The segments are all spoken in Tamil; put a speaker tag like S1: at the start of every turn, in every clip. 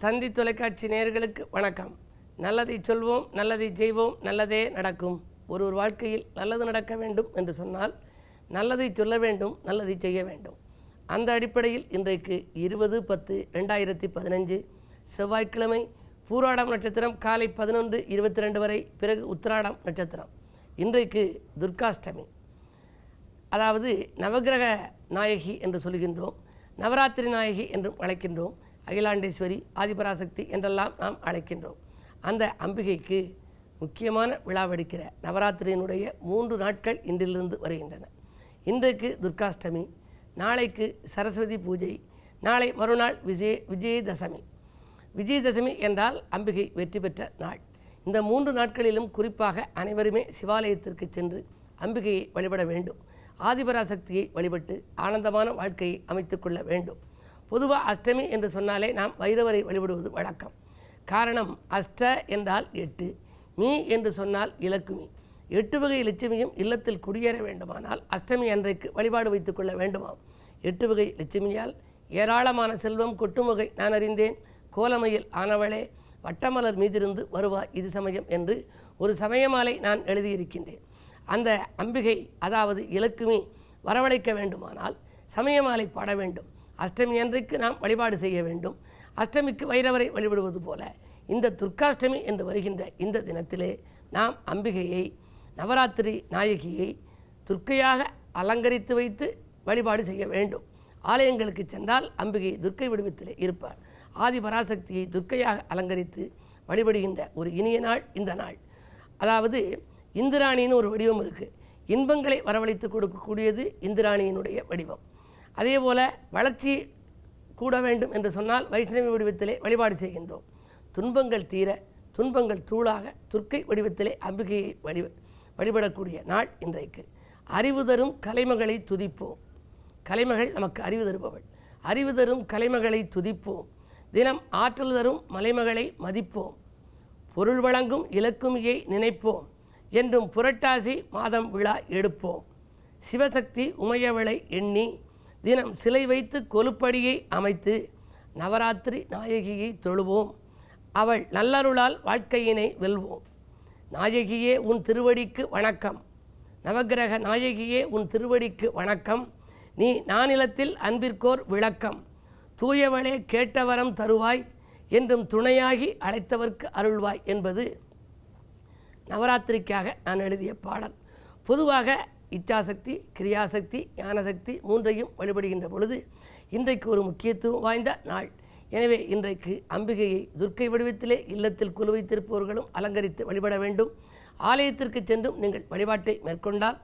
S1: தந்தி தொலைக்காட்சி நேயர்களுக்கு வணக்கம். நல்லதை சொல்வோம், நல்லதை செய்வோம், நல்லதே நடக்கும். ஒருவர் வாழ்க்கையில் நல்லது நடக்க வேண்டும் என்று சொன்னால் நல்லதை சொல்ல வேண்டும், நல்லதை செய்ய வேண்டும். அந்த அடிப்படையில் இன்றைக்கு 20/10/2015 செவ்வாய்க்கிழமை பூராடம் நட்சத்திரம் காலை 11:22 வரை, பிறகு உத்திராடம் நட்சத்திரம். இன்றைக்கு துர்காஷ்டமி, அதாவது நவகிரக நாயகி என்று சொல்கின்றோம், நவராத்திரி நாயகி என்றும் அழைக்கின்றோம், அகிலாண்டேஸ்வரி, ஆதிபராசக்தி என்றெல்லாம் நாம் அழைக்கின்றோம். அந்த அம்பிகைக்கு முக்கியமான விழாவெடுக்கிற நவராத்திரியினுடைய 3 நாட்கள் இன்றிலிருந்து வருகின்றன. இன்றைக்கு துர்காஷ்டமி, நாளைக்கு சரஸ்வதி பூஜை, நாளை மறுநாள் விஜயதசமி. விஜயதசமி என்றால் அம்பிகை வெற்றி பெற்ற நாள். இந்த 3 நாட்களிலும் குறிப்பாக அனைவருமே சிவாலயத்திற்கு சென்று அம்பிகையை வழிபட வேண்டும். ஆதிபராசக்தியை வழிபட்டு ஆனந்தமான வாழ்க்கையை அமைத்துக்கொள்ள வேண்டும். பொதுவாக அஷ்டமி என்று சொன்னாலே நாம் வைரவரை வழிபடுவது வழக்கம். காரணம், அஷ்ட என்றால் 8, மீ என்று சொன்னால் இலக்குமி. 8 வகை லட்சுமியும் இல்லத்தில் குடியேற வேண்டுமானால் அஷ்டமி அன்றைக்கு வழிபாடு வைத்துக் கொள்ள வேண்டுமாம். 8 வகை லட்சுமியால் ஏராளமான செல்வம் கொட்டுமுகை நான் அறிந்தேன், கோலமையில் ஆனவளே வட்டமலர் மீதிருந்து வருவாய் இது சமயம் என்று ஒரு சமயமாலை நான் எழுதியிருக்கின்றேன். அந்த அம்பிகை, அதாவது இலக்குமி வரவழைக்க வேண்டுமானால் சமயமாலை பாட வேண்டும். அஷ்டமி அன்றைக்கு நாம் வழிபாடு செய்ய வேண்டும். அஷ்டமிக்கு வைரவரை வழிபடுவது போல இந்த துர்காஷ்டமி என்று வருகின்ற இந்த தினத்திலே நாம் அம்பிகையை, நவராத்திரி நாயகியை துர்க்கையாக அலங்கரித்து வைத்து வழிபாடு செய்ய வேண்டும். ஆலயங்களுக்கு சென்றால் அம்பிகை துர்க்கை வடிவத்திலே இருப்பார். ஆதிபராசக்தியை துர்க்கையாக அலங்கரித்து வழிபடுகின்ற ஒரு இனிய நாள் இந்த நாள். அதாவது இந்திராணின்னு ஒரு வடிவம் இருக்குது. இன்பங்களை வரவழைத்து கொடுக்கக்கூடியது இந்திராணியினுடைய வடிவம். அதே போல் வளர்ச்சி கூட வேண்டும் என்று சொன்னால் வைஷ்ணவி வடிவத்திலே வழிபாடு செய்கின்றோம். துன்பங்கள் தீர, துன்பங்கள் தூளாக துர்க்கை வடிவத்திலே அம்பிகையை வழிபடக்கூடிய நாள் இன்றைக்கு. அறிவு தரும் கலைமகளை துதிப்போம். கலைமகள் நமக்கு அறிவு தருபவள். அறிவு தரும் கலைமகளை துதிப்போம். தினம் ஆற்றல் தரும் மலைமகளை மதிப்போம். பொருள் வழங்கும் இலக்குமியை நினைப்போம் என்றும் புரட்டாசி மாதம் விழா எடுப்போம். சிவசக்தி உமையவளை எண்ணி தினம் சிலை வைத்து கொலுப்படியை அமைத்து நவராத்திரி நாயகியை தொழுவோம். அவள் நல்லருளால் வாழ்க்கையினை வெல்வோம். நாயகியே உன் திருவடிக்கு வணக்கம். நவகிரக நாயகியே உன் திருவடிக்கு வணக்கம். நீ நானிலத்தில் அன்பிற்கோர் விளக்கம். தூயவளே கேட்டவரம் தருவாய் என்றும் துணையாகி அழைத்தவர்க்கு அருள்வாய் என்பது நவராத்திரிக்காக நான் எழுதிய பாடல். பொதுவாக இச்சாசக்தி, கிரியாசக்தி, ஞானசக்தி 3ஐயும் வழிபடுகின்ற பொழுது இன்றைக்கு ஒரு முக்கியத்துவம் வாய்ந்த நாள். எனவே இன்றைக்கு அம்பிகையை துர்க்கை வடிவத்திலே இல்லத்தில் குழு வைத்திருப்பவர்களும் அலங்கரித்து வழிபட வேண்டும். ஆலயத்திற்கு சென்றும் நீங்கள் வழிபாட்டை மேற்கொண்டால்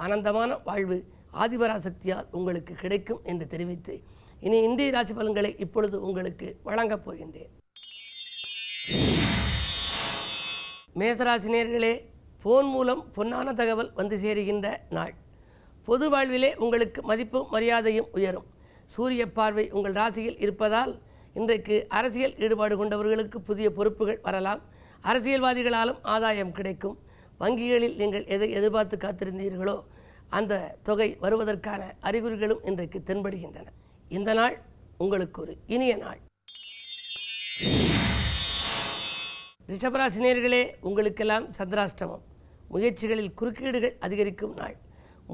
S1: ஆனந்தமான வாழ்வு ஆதிபராசக்தியால் உங்களுக்கு கிடைக்கும் என்று தெரிவித்து இனி இந்திய ராசி பலன்களை இப்பொழுது உங்களுக்கு வழங்கப் போகின்றேன். மேசராசினியர்களே, போன் மூலம் பொன்னான தகவல் வந்து சேருகின்ற நாள். பொது வாழ்விலே உங்களுக்கு மதிப்பும் மரியாதையும் உயரும். சூரிய பார்வை உங்கள் ராசியில் இருப்பதால் இன்றைக்கு அரசியல் ஈடுபாடு கொண்டவர்களுக்கு புதிய பொறுப்புகள் வரலாம். அரசியல்வாதிகளாலும் ஆதாயம் கிடைக்கும். வங்கிகளில் நீங்கள் எதை எதிர்பார்த்து காத்திருந்தீர்களோ அந்த தொகை வருவதற்கான அறிகுறிகளும் இன்றைக்கு தென்படுகின்றன. இந்த நாள் உங்களுக்கு ஒரு இனிய நாள். ரிஷபராசினியர்களே, உங்களுக்கெல்லாம் சந்திராஷ்டமம். முயற்சிகளில் குறுக்கீடுகள் அதிகரிக்கும் நாள்.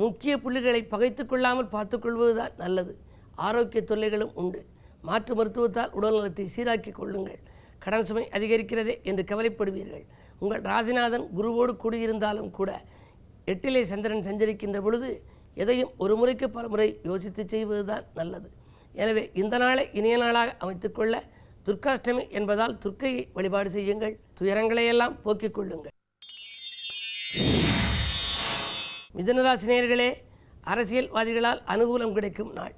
S1: முக்கிய புள்ளிகளை பகைத்து கொள்ளாமல் பார்த்துக்கொள்வதுதான் நல்லது. ஆரோக்கிய தொல்லைகளும் உண்டு. மாற்று மருத்துவத்தால் உடல்நலத்தை சீராக்கி கொள்ளுங்கள். கடன் சுமை அதிகரிக்கிறதே என்று கவலைப்படுவீர்கள். உங்கள் ராசிநாதன் குருவோடு கூடியிருந்தாலும் கூட 8லே சந்திரன் சஞ்சரிக்கின்ற பொழுது எதையும் ஒரு முறைக்கு பல முறை யோசித்து செய்வதுதான் நல்லது. எனவே இந்த நாளை இனிய நாளாக அமைத்துக்கொள்ள துர்காஷ்டமி என்பதால் துர்க்கையை வழிபாடு செய்யுங்கள். துயரங்களையெல்லாம் போக்கிக் கொள்ளுங்கள். மிதுனராசினியர்களே, அரசியல்வாதிகளால் அனுகூலம் கிடைக்கும் நாள்.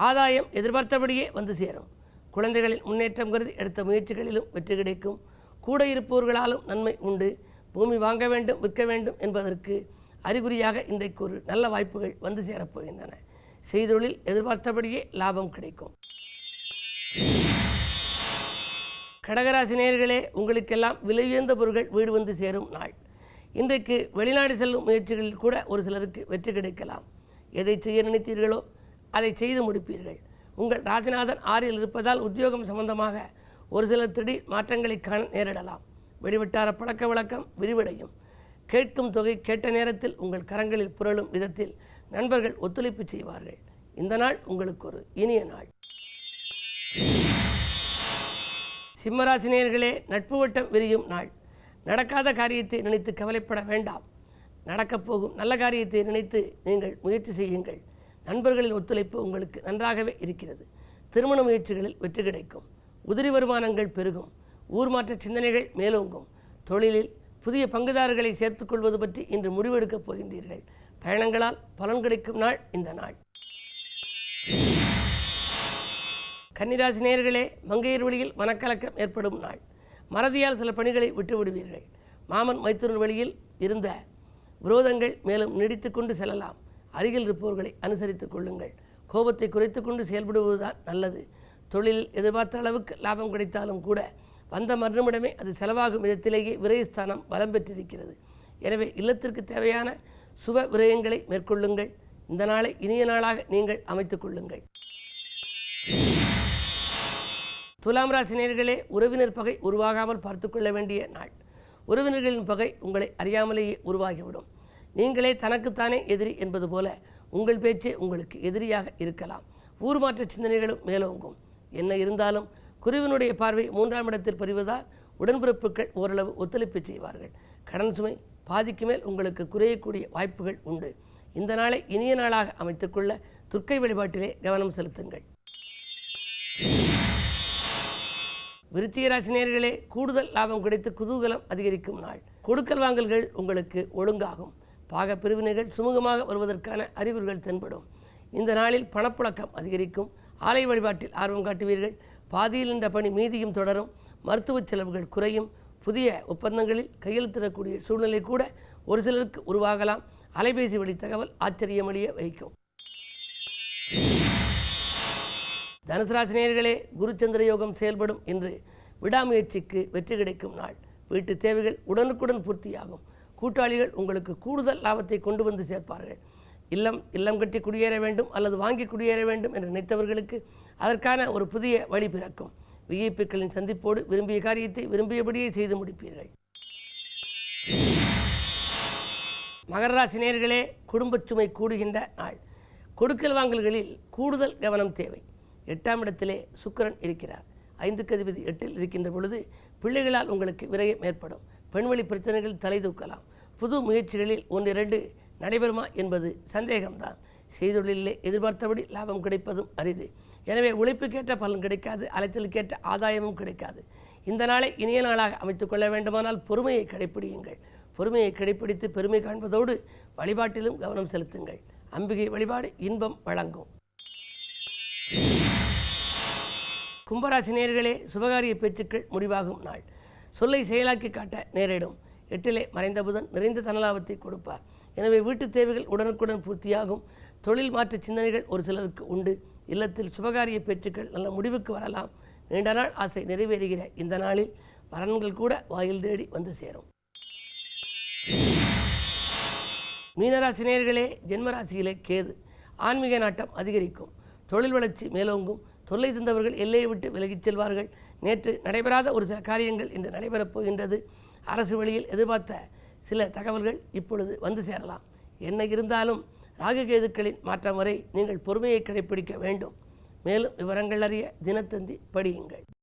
S1: ஆதாயம் எதிர்பார்த்தபடியே வந்து சேரும். குழந்தைகளின் முன்னேற்றம் கருதி எடுத்த முயற்சிகளிலும் வெற்றி கிடைக்கும். கூட இருப்பவர்களாலும் நன்மை உண்டு. பூமி வாங்க வேண்டும், விற்க வேண்டும் என்பதற்கு அறிகுறியாக இன்றைக்கு ஒரு நல்ல வாய்ப்புகள் வந்து சேரப்போகின்றன. செய்தொழில் எதிர்பார்த்தபடியே லாபம் கிடைக்கும். கடகராசினியர்களே, உங்களுக்கெல்லாம் விலை உயர்ந்த பொருட்கள் வீடு வந்து சேரும் நாள். இன்றைக்கு வெளிநாடு செல்லும் முயற்சிகளில் கூட ஒரு சிலருக்கு வெற்றி கிடைக்கலாம். எதை செய்ய நினைத்தீர்களோ அதை செய்து முடிப்பீர்கள். உங்கள் ராசிநாதன் 6இல் இருப்பதால் உத்தியோகம் சம்பந்தமாக ஒரு சில திடீர் மாற்றங்களை காண நேரிடலாம். வெளிவட்டார பழக்க வழக்கம் விரிவடையும். கேட்கும் தொகை கேட்ட நேரத்தில் உங்கள் கரங்களில் புரளும் விதத்தில் நண்பர்கள் ஒத்துழைப்பு செய்வார்கள். இந்த நாள் உங்களுக்கு ஒரு இனிய நாள். சிம்மராசி நேயர்களே, நட்பு வட்டம் விரியும் நாள். நடக்காத காரியத்தை நினைத்து கவலைப்பட வேண்டாம். நடக்கப் போகும் நல்ல காரியத்தை நினைத்து நீங்கள் முயற்சி செய்யுங்கள். நண்பர்களின் ஒத்துழைப்பு உங்களுக்கு நன்றாகவே இருக்கிறது. திருமண முயற்சிகளில் வெற்றி கிடைக்கும். உதிரி வருமானங்கள் பெருகும். ஊர் மாற்ற சிந்தனைகள் மேலோங்கும். தொழிலில் புதிய பங்குதாரர்களை சேர்த்துக்கொள்வது பற்றி இன்று முடிவெடுக்கப் போகின்றீர்கள். பயணங்களால் பலன் கிடைக்கும் நாள் இந்த நாள். கன்னிராசி நேயர்களே, மங்கையர் வழியில் மனக்கலக்கம் ஏற்படும் நாள். மறதியால் சில பணிகளை விட்டுவிடுவீர்கள். மாமன் மைத்துனர் வழியில் இருந்த விரோதங்கள் மேலும் நீடித்து கொண்டு செல்லலாம். அருகில் இருப்பவர்களை அனுசரித்துக் கொள்ளுங்கள். கோபத்தை குறைத்து கொண்டு செயல்படுவதுதான் நல்லது. தொழிலில் எதிர்பார்த்த அளவுக்கு லாபம் கிடைத்தாலும் கூட வந்த மறுநிமிடமே அது செலவாகும் விதத்திலேயே விரயஸ்தானம் பலம் பெற்றிருக்கிறது. எனவே இல்லத்திற்கு தேவையான சுப விரயங்களை மேற்கொள்ளுங்கள். இந்த நாளை இனிய நாளாக நீங்கள் அமைத்துக் கொள்ளுங்கள். துலாம் ராசி நேயர்களே, உறவினர் பகை உருவாகாமல் பார்த்து கொள்ள வேண்டிய நாள். உறவினர்களின் பகை உங்களை அறியாமலேயே உருவாகிவிடும். நீங்களே தனக்குத்தானே எதிரி என்பது போல உங்கள் பேச்சே உங்களுக்கு எதிரியாக இருக்கலாம். ஊர் மாற்ற சிந்தனைகளும் மேலோங்கும். என்ன இருந்தாலும் குருவினுடைய பார்வை 3ஆம் இடத்தில் பதிவதால் உடன்பிறப்புகள் ஓரளவு ஒத்துழைப்பு செய்வார்கள். கடன் சுமை பாதிக்கு மேல் உங்களுக்கு குறையக்கூடிய வாய்ப்புகள் உண்டு. இந்த நாளை இனிய நாளாக அமைத்துக்கொள்ள துர்க்கை வழிபாட்டிலே கவனம் செலுத்துங்கள். விருச்சிக ராசி நேயர்களே, கூடுதல் லாபம் கிடைத்து குதூகலம் அதிகரிக்கும் நாள். கொடுக்கல் வாங்கல்கள் உங்களுக்கு ஒழுங்காகும். பாக பிரிவினைகள் சுமூகமாக வருவதற்கான அறிகுறிகள் தென்படும். இந்த நாளில் பணப்புழக்கம் அதிகரிக்கும். ஆலய வழிபாட்டில் ஆர்வம் காட்டுவீர்கள். பாதியில் நின்ற பணி மீதியும் தொடரும். மருத்துவ செலவுகள் குறையும். புதிய ஒப்பந்தங்களில் கையெழுத்திடக்கூடிய சூழ்நிலை கூட ஒரு சிலருக்கு உருவாகலாம். அலைபேசி வழி தகவல் ஆச்சரியமளிய வைக்கும். தனுசு ராசி நேயர்களே, குருச்சந்திர யோகம் செயல்படும் என்று விடாமுயற்சிக்கு வெற்றி கிடைக்கும் நாள். வீட்டு தேவைகள் உடனுக்குடன் பூர்த்தியாகும். கூட்டாளிகள் உங்களுக்கு கூடுதல் லாபத்தை கொண்டு வந்து சேர்ப்பார்கள். இல்லம் கட்டி குடியேற வேண்டும் அல்லது வாங்கி குடியேற வேண்டும் என்று நினைத்தவர்களுக்கு அதற்கான ஒரு புதிய வழி பிறக்கும். விஐபிக்களின் சந்திப்போடு விரும்பிய காரியத்தை விரும்பியபடியே செய்து முடிப்பீர்கள். மகர ராசி நேயர்களே, குடும்பச் சுமை கூடுகின்ற நாள். கொடுக்கல் வாங்கல்களில் கூடுதல் கவனம் தேவை. 8ஆம் இடத்திலே சுக்கிரன் இருக்கிறார். 5க்கு அதிபதி 8இல் இருக்கின்ற பொழுது பிள்ளைகளால் உங்களுக்கு விரயம் ஏற்படும். பெண்வழி பிரச்சனைகள் தலை தூக்கலாம். புது முயற்சிகளில் 1-2 நடைபெறுமா என்பது சந்தேகம்தான். செய்தொழிலே எதிர்பார்த்தபடி லாபம் கிடைப்பதும் அரிது. எனவே உழைப்புக்கேற்ற பலன் கிடைக்காது. அலைச்சலுக்கேற்ற ஆதாயமும் கிடைக்காது. இந்த நாளை இனிய நாளாக அமைத்துக் கொள்ள வேண்டுமானால் பொறுமையை கடைப்பிடியுங்கள். பொறுமையை கடைப்பிடித்து பெருமை காண்பதோடு வழிபாட்டிலும் கவனம் செலுத்துங்கள். அம்பிகை வழிபாடு இன்பம் வழங்கும். கும்பராசி நேயர்களே, சுபகாரிய பேச்சுக்கள் முடிவாகும் நாள். சொல்லை செயலாக்கி காட்ட நேரிடும். 8இலே மறைந்த புதன் நிறைந்த தனலாபத்தை கொடுப்பார். எனவே வீட்டு தேவைகள் உடனுக்குடன் பூர்த்தியாகும். தொழில் மாற்ற சிந்தனைகள் ஒரு சிலருக்கு உண்டு. இல்லத்தில் சுபகாரிய பேச்சுக்கள் நல்ல முடிவுக்கு வரலாம். நீண்ட நாள் ஆசை நிறைவேறுகிற இந்த நாளில் வரன்கள் கூட வாயில் தேடி வந்து சேரும். மீனராசி நேயர்களே, ஜென்மராசியிலே கேது. ஆன்மீக நாட்டம் அதிகரிக்கும். தொழில் வளர்ச்சி மேலோங்கும். தொல்லை தந்தவர்கள் எல்லையை விட்டு விலகிச் செல்வார்கள். நேற்று நடைபெறாத ஒரு சில காரியங்கள் இன்று நடைபெறப் போகின்றது. அரசு வழியில் எதிர்பார்த்த சில தகவல்கள் இப்பொழுது வந்து சேரலாம். என்ன இருந்தாலும் ராகுகேதுக்களின் மாற்றம் வரை நீங்கள் பொறுமையை கடைப்பிடிக்க வேண்டும். மேலும் விவரங்கள் அறிய தினத்தந்தி படியுங்கள்.